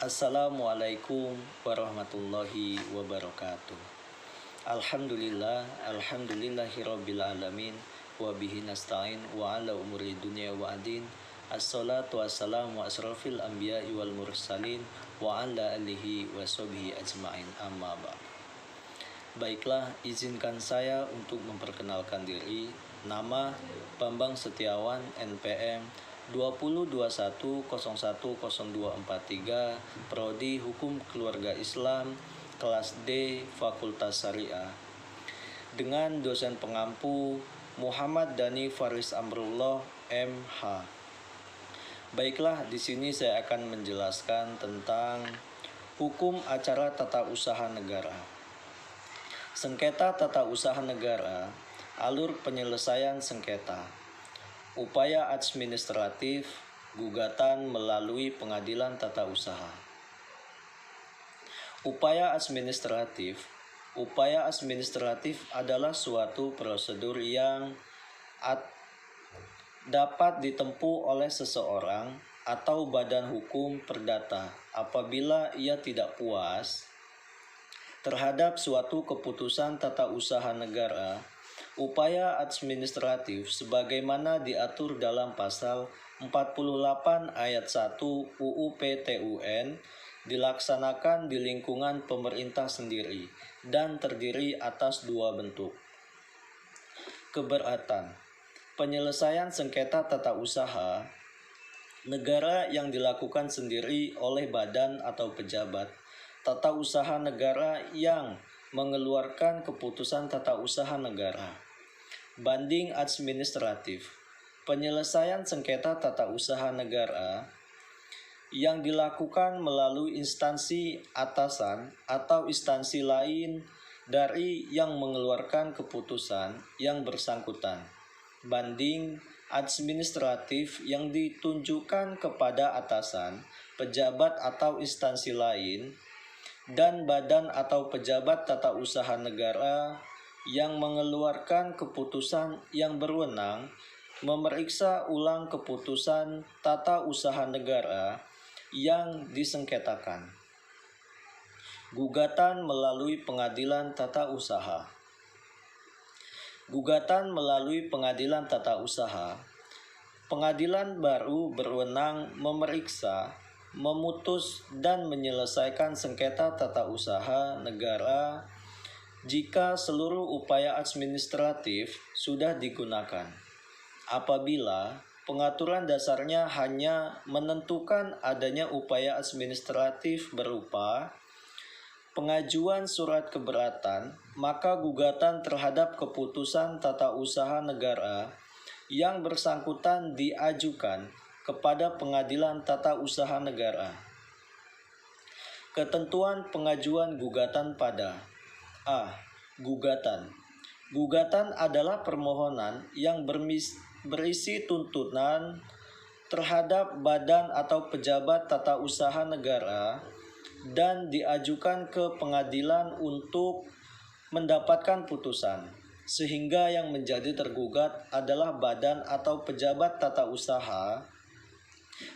Assalamualaikum warahmatullahi wabarakatuh. Alhamdulillahirabbil alamin wa bihi nasta'in wa ala umuri dunya wa adin. Assalatu wassalamu asrafil anbiya'i wal mursalin wa ala alihi wa sahbihi ajma'in, amma ba'd. Baiklah, izinkan saya untuk memperkenalkan diri. Nama Bambang Setiawan, NPM 2021010243, Prodi Hukum Keluarga Islam, kelas D, Fakultas Syariah. Dengan dosen pengampu Muhammad Dhani Faris Amrullah, MH. Baiklah, di sini saya akan menjelaskan tentang hukum acara tata usaha negara. Sengketa tata usaha negara, alur penyelesaian sengketa, upaya administratif, gugatan melalui pengadilan tata usaha. Upaya administratif adalah suatu prosedur yang dapat ditempuh oleh seseorang atau badan hukum perdata apabila ia tidak puas terhadap suatu keputusan tata usaha negara. Upaya administratif sebagaimana diatur dalam pasal 48 ayat 1 UU PTUN dilaksanakan di lingkungan pemerintah sendiri dan terdiri atas dua bentuk. Keberatan. Penyelesaian sengketa tata usaha negara yang dilakukan sendiri oleh badan atau pejabat tata usaha negara yang mengeluarkan keputusan tata usaha negara. Banding administratif. Penyelesaian sengketa tata usaha negara yang dilakukan melalui instansi atasan atau instansi lain dari yang mengeluarkan keputusan yang bersangkutan. Banding administratif yang ditunjukkan kepada atasan, pejabat atau instansi lain dan badan atau pejabat tata usaha negara yang mengeluarkan keputusan yang berwenang memeriksa ulang keputusan tata usaha negara yang disengketakan. Gugatan melalui pengadilan tata usaha. Gugatan melalui pengadilan tata usaha. Pengadilan baru berwenang memeriksa, memutus dan menyelesaikan sengketa tata usaha negara jika seluruh upaya administratif sudah digunakan. Apabila pengaturan dasarnya hanya menentukan adanya upaya administratif berupa pengajuan surat keberatan, maka gugatan terhadap keputusan tata usaha negara yang bersangkutan diajukan kepada pengadilan tata usaha negara. Ketentuan pengajuan gugatan pada A. Gugatan. Gugatan adalah permohonan yang berisi tuntutan terhadap badan atau pejabat tata usaha negara dan diajukan ke pengadilan untuk mendapatkan putusan, sehingga yang menjadi tergugat adalah badan atau pejabat tata usaha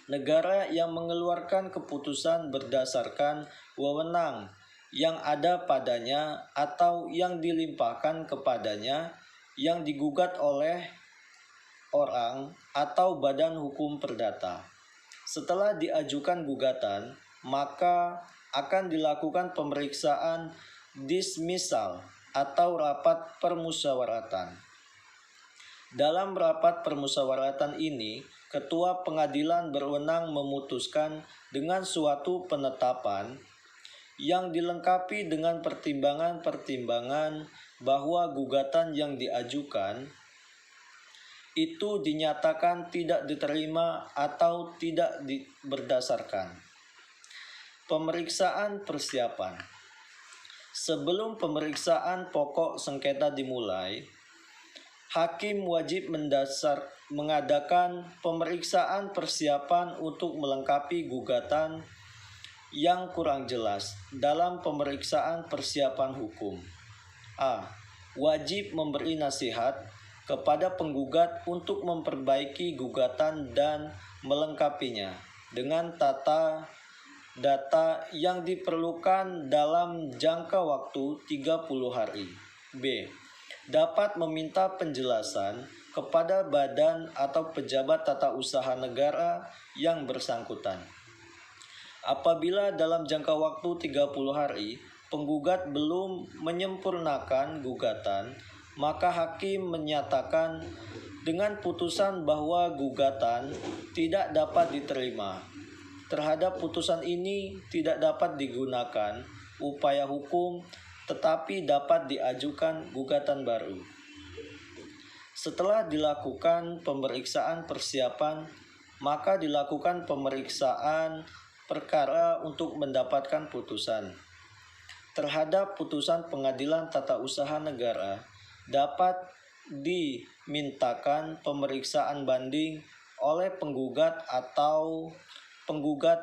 negara yang mengeluarkan keputusan berdasarkan wewenang yang ada padanya atau yang dilimpahkan kepadanya yang digugat oleh orang atau badan hukum perdata. Setelah diajukan gugatan, maka akan dilakukan pemeriksaan dismisal atau rapat permusyawaratan. Dalam rapat permusyawaratan ini, ketua pengadilan berwenang memutuskan dengan suatu penetapan yang dilengkapi dengan pertimbangan-pertimbangan bahwa gugatan yang diajukan itu dinyatakan tidak diterima atau tidak berdasarkan. Pemeriksaan persiapan. Sebelum pemeriksaan pokok sengketa dimulai, hakim wajib mengadakan pemeriksaan persiapan untuk melengkapi gugatan yang kurang jelas dalam pemeriksaan persiapan hukum. A. Wajib memberi nasihat kepada penggugat untuk memperbaiki gugatan dan melengkapinya dengan tata data yang diperlukan dalam jangka waktu 30 hari. B. Dapat meminta penjelasan kepada badan atau pejabat tata usaha negara yang bersangkutan. Apabila dalam jangka waktu 30 hari penggugat belum menyempurnakan gugatan, maka hakim menyatakan dengan putusan bahwa gugatan tidak dapat diterima. Terhadap putusan ini tidak dapat digunakan upaya hukum, tetapi dapat diajukan gugatan baru. Setelah dilakukan pemeriksaan persiapan, maka dilakukan pemeriksaan perkara untuk mendapatkan putusan. Terhadap putusan Pengadilan Tata Usaha Negara, dapat dimintakan pemeriksaan banding oleh penggugat atau penggugat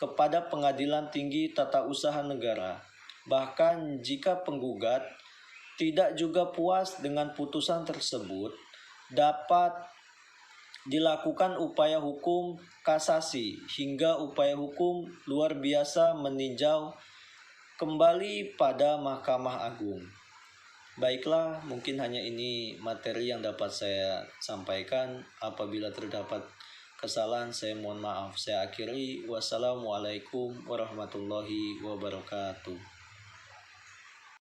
kepada Pengadilan Tinggi Tata Usaha Negara. Bahkan jika penggugat tidak juga puas dengan putusan tersebut, dapat dilakukan upaya hukum kasasi hingga upaya hukum luar biasa meninjau kembali pada Mahkamah Agung. Baiklah, mungkin hanya ini materi yang dapat saya sampaikan. Apabila terdapat kesalahan, saya mohon maaf. Saya akhiri. Wassalamualaikum warahmatullahi wabarakatuh.